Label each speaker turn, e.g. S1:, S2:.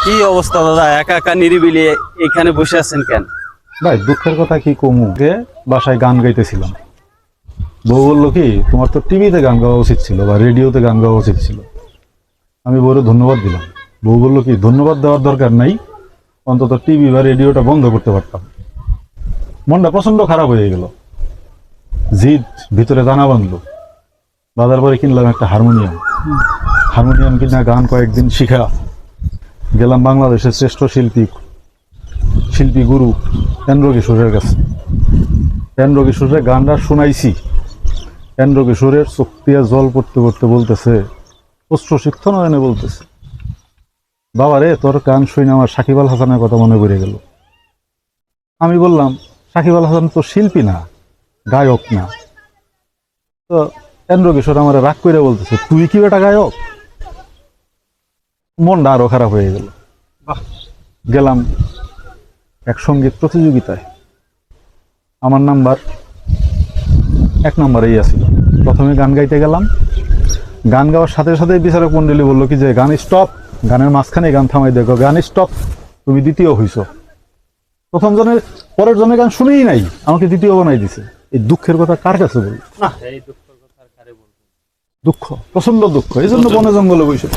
S1: কি অবস্থা দাদা, একা একা নিরিবিলি এখানে বসে আছেন কেন?
S2: ভাই দুঃখের কথা কি কমু, যে বাসায় গান গাইতেছিলাম, বউ বললো কি তোমার তো টিভিতে গান গাওয়া উচিত ছিল বা রেডিওতে গান গাওয়া উচিত ছিল। আমি বউরে ধন্যবাদ দিলাম। বউ বললো কি ধন্যবাদ দেওয়ার দরকার নাই, অন্তত টিভি বা রেডিওটা বন্ধ করতে পারতাম। মনটা প্রচন্ড খারাপ হয়ে গেল, জিদ ভিতরে দানা বাঁধলো। বাজার পরে কিনলাম একটা হারমোনিয়াম কিনা গান কয়েকদিন শিখা গেলাম বাংলাদেশের শ্রেষ্ঠ শিল্পী গুরু কেন্দ্র কিশোরের কাছে। কেন্দ্র কিশোরের গানটা শুনাইছি। কেন্দ্র কিশোরের চোখ দিয়ে জল পড়তে পড়তে বলতেছে, অস্ত্র সিক্ত নয়নে বলতেছে, বাবা রে তোর গান শুনে আমার সাকিব আল হাসানের কথা মনে পড়ে গেল। আমি বললাম সাকিব আল হাসান তো শিল্পী না, গায়ক না। তো কেন্দ্র কিশোর আমার রাগ করে বলতেছে, তুই কি বেটা গায়ক? মনটা আরো খারাপ হয়ে গেল। গেলাম এক সঙ্গীত প্রতিযোগিতায়, আমার নাম্বার 1 নম্বরেই আসছিল। প্রথমে গান গাইতে গেলাম, গান গাওয়ার সাথে সাথে বিচারক মন্ডলী বললো কি যে গান স্টপ, গানের মাঝখানে গান থামাই দেখো, গান স্টপ, তুমি দ্বিতীয় হইছো। প্রথম জনের পরের জনের গান শুনেই নাই, আমাকে দ্বিতীয় বানাই দিছে। এই দুঃখের কথা কার কাছে বলি? দুঃখ, প্রচন্ড দুঃখ, এই জন্য বনে জঙ্গলে বসে।